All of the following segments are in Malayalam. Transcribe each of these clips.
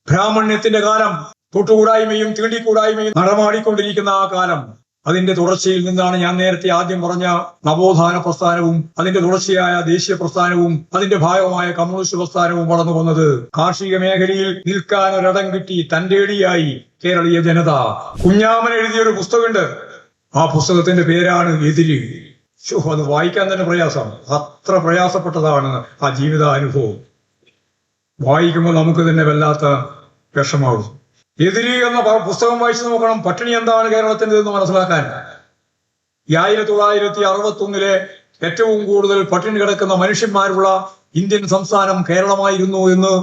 ബ്രാഹ്മണ്യത്തിന്റെ കാലം, തൊട്ടുകൂടായ്മയും തീണ്ടിക്കൂടായ്മയും നടമാടിക്കൊണ്ടിരിക്കുന്ന ആ കാലം, അതിന്റെ തുടർച്ചയിൽ നിന്നാണ് ഞാൻ നേരത്തെ ആദ്യം പറഞ്ഞ നവോത്ഥാന പ്രസ്ഥാനവും അതിന്റെ തുടർച്ചയായ ദേശീയ പ്രസ്ഥാനവും അതിന്റെ ഭാഗമായ കമ്മ്യൂണിസ്റ്റ് പ്രസ്ഥാനവും വളർന്നു വന്നത്. കാർഷിക മേഖലയിൽ നിൽക്കാൻ ഒരിടം കിട്ടി തന്റേടിയായി കേരളീയ ജനത. കുഞ്ഞാമൻ എഴുതിയൊരു പുസ്തകമുണ്ട്. ആ പുസ്തകത്തിന്റെ പേരാണ് എതിര്. അത് വായിക്കാൻ തന്നെ പ്രയാസം, അത്ര പ്രയാസപ്പെട്ടതാണ് ആ ജീവിതാനുഭവം. വായിക്കുമ്പോൾ നമുക്ക് തന്നെ വല്ലാത്ത വിഷമാവും. എതിര് എന്ന പുസ്തകം വായിച്ചു നോക്കണം. പട്ടിണി എന്താണ് കേരളത്തിൻ്റെതെന്ന് മനസ്സിലാക്കാൻ. 1961 ഏറ്റവും കൂടുതൽ പട്ടിണി കിടക്കുന്ന മനുഷ്യന്മാരുള്ള ഇന്ത്യൻ സംസ്ഥാനം കേരളമായിരുന്നു എന്ന്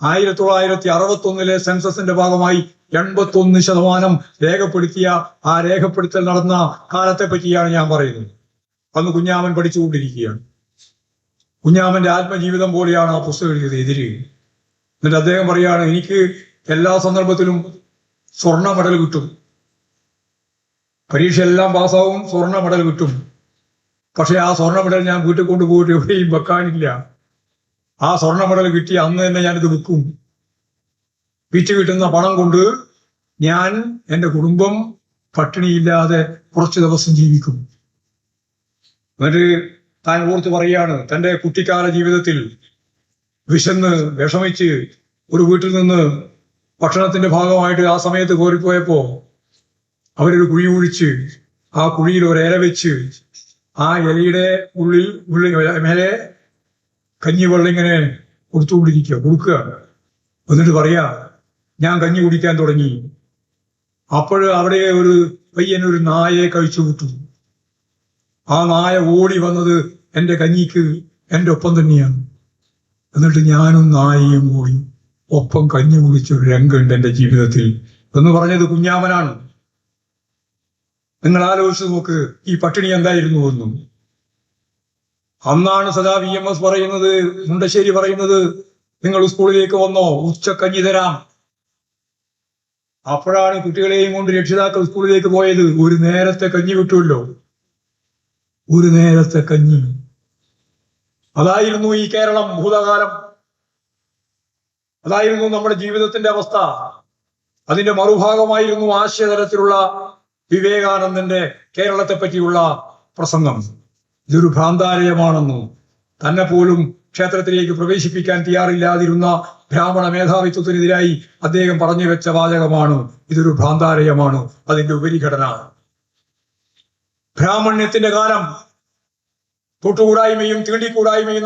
1961 സെൻസസിന്റെ ഭാഗമായി 81% രേഖപ്പെടുത്തിയ ആ രേഖപ്പെടുത്തൽ നടന്ന കാലത്തെ പറ്റിയാണ് ഞാൻ പറയുന്നത്. അന്ന് കുഞ്ഞാമൻ പഠിച്ചുകൊണ്ടിരിക്കുകയാണ്. കുഞ്ഞാമന്റെ ആത്മജീവിതം പോലെയാണ് ആ പുസ്തകം എഴുതിയത്, എതിര്. എന്നിട്ട് അദ്ദേഹം പറയാണ്, എനിക്ക് എല്ലാ സന്ദർഭത്തിലും സ്വർണ്ണ മെഡൽ കിട്ടും, പരീക്ഷ എല്ലാം പാസ്സാവും, സ്വർണ്ണ മെഡൽ കിട്ടും. പക്ഷെ ആ സ്വർണ്ണ മെഡൽ ഞാൻ വീട്ടിൽ കൊണ്ടുപോയിട്ട് എവിടെയും വെക്കാനില്ല. ആ സ്വർണ്ണ മെഡൽ കിട്ടിയ അന്ന് തന്നെ ഞാനിത് വിൽക്കും. വിറ്റ് കിട്ടുന്ന പണം കൊണ്ട് ഞാൻ എൻ്റെ കുടുംബം പട്ടിണിയില്ലാതെ കുറച്ചു ദിവസം ജീവിക്കും. എന്നിട്ട് താൻ ഓർത്ത് പറയാണ്, തൻ്റെ കുട്ടിക്കാല ജീവിതത്തിൽ വിശന്ന് വിഷമിച്ച് ഒരു വീട്ടിൽ നിന്ന് ഭക്ഷണത്തിന്റെ ഭാഗമായിട്ട് ആ സമയത്ത് കോരിപ്പോയപ്പോ അവരൊരു കുഴി കുഴിച്ച് ആ കുഴിയിൽ ഒരു ഇല വെച്ച് ആ ഇലയുടെ മേലെ കഞ്ഞിവെള്ളം ഇങ്ങനെ കൊടുക്കുക. എന്നിട്ട് പറയാ, ഞാൻ കഞ്ഞി കുടിക്കാൻ തുടങ്ങി. അപ്പോൾ അവിടെ ഒരു പയ്യൻ ഒരു നായയെ കഴിച്ചു വിട്ടു. ആ നായ ഓടി വന്നത് എൻ്റെ കഞ്ഞിക്ക് എൻ്റെ ഒപ്പം തന്നെയാണ്. എന്നിട്ട് ഞാനും നായയും കൂടി ഒപ്പം കഞ്ഞി കുടിച്ചൊരു രംഗമുണ്ട് എൻ്റെ ജീവിതത്തിൽ എന്ന് പറഞ്ഞത് കുഞ്ഞാമനാണ്. നിങ്ങൾ ആലോചിച്ച് നോക്ക്, ഈ പട്ടിണി എന്തായിരുന്നു എന്നും. അന്നാണ് സദാ VMS പറയുന്നത്, മുണ്ടശ്ശേരി പറയുന്നത്, നിങ്ങൾ സ്കൂളിലേക്ക് വന്നോ, ഉച്ചക്കഞ്ഞി തരാം. അപ്പോഴാണ് കുട്ടികളെയും കൊണ്ട് രക്ഷിതാക്കൾ സ്കൂളിലേക്ക് പോയത്. ഒരു നേരത്തെ കഞ്ഞി കിട്ടുമല്ലോ, ഒരു നേരത്തെ കഞ്ഞി. അതായിരുന്നു ഈ കേരളം ഭൂതകാലം. അതായിരുന്നു നമ്മുടെ ജീവിതത്തിന്റെ അവസ്ഥ. അതിന്റെ മറുഭാഗമായിരുന്നു ആശയതലത്തിലുള്ള വിവേകാനന്ദന്റെ കേരളത്തെ പറ്റിയുള്ള പ്രസംഗം. ഇതൊരു ഭ്രാന്താലയമാണെന്നും തന്നെ പോലും ക്ഷേത്രത്തിലേക്ക് പ്രവേശിപ്പിക്കാൻ തയ്യാറില്ലാതിരുന്ന ബ്രാഹ്മണ മേധാവിത്വത്തിനെതിരായി അദ്ദേഹം പറഞ്ഞു വെച്ച വാചകമാണ്, ഇതൊരു ഭ്രാന്താലയമാണ്. അതിന്റെ ഉപരിഘടന ബ്രാഹ്മണ്യത്തിന്റെ കാലം, തൊട്ടുകൂടായ്മയും തീണ്ടിക്കൂടായ്മയും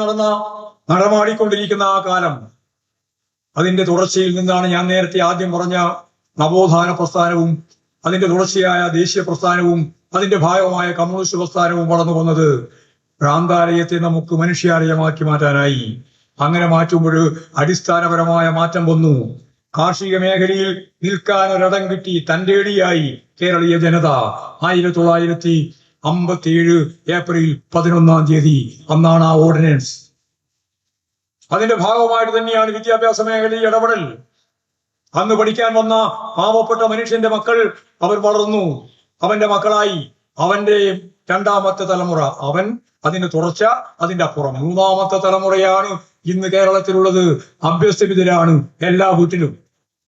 നടമാടിക്കൊണ്ടിരിക്കുന്ന ആ കാലം, അതിന്റെ തുടർച്ചയിൽ നിന്നാണ് ഞാൻ നേരത്തെ ആദ്യം പറഞ്ഞ നവോത്ഥാന പ്രസ്ഥാനവും അതിന്റെ തുടർച്ചയായ ദേശീയ പ്രസ്ഥാനവും അതിന്റെ ഭാഗമായ കമ്മ്യൂണിസ്റ്റ് പ്രസ്ഥാനവും വളർന്നു വന്നത്. ഭ്രാന്താലയത്തെ നമുക്ക് മനുഷ്യാലയമാക്കി മാറ്റാനായി. അങ്ങനെ മാറ്റുമ്പോൾ അടിസ്ഥാനപരമായ മാറ്റം വന്നു. കാർഷിക മേഖലയിൽ നിൽക്കാൻ ഒരിടം കിട്ടി തന്റേടിയായി കേരളീയ ജനത. 1957 ഏപ്രിൽ 11 അന്നാണ് ആ ഓർഡിനൻസ്. അതിന്റെ ഭാഗമായിട്ട് തന്നെയാണ് വിദ്യാഭ്യാസ മേഖലയിൽ ഇടപെടൽ. അന്ന് പഠിക്കാൻ വന്ന പാവപ്പെട്ട മനുഷ്യന്റെ മക്കൾ അവർ വളർന്നു, അവന്റെ മക്കളായി. അവന്റെ രണ്ടാമത്തെ തലമുറ, അവൻ, അതിന്റെ തുടർച്ച, അതിന്റെ അപ്പുറം മൂന്നാമത്തെ തലമുറയാണ് ഇന്ന് കേരളത്തിലുള്ളത്. അഭ്യസ്തവിദ്യരാണ് എല്ലാ വീട്ടിലും.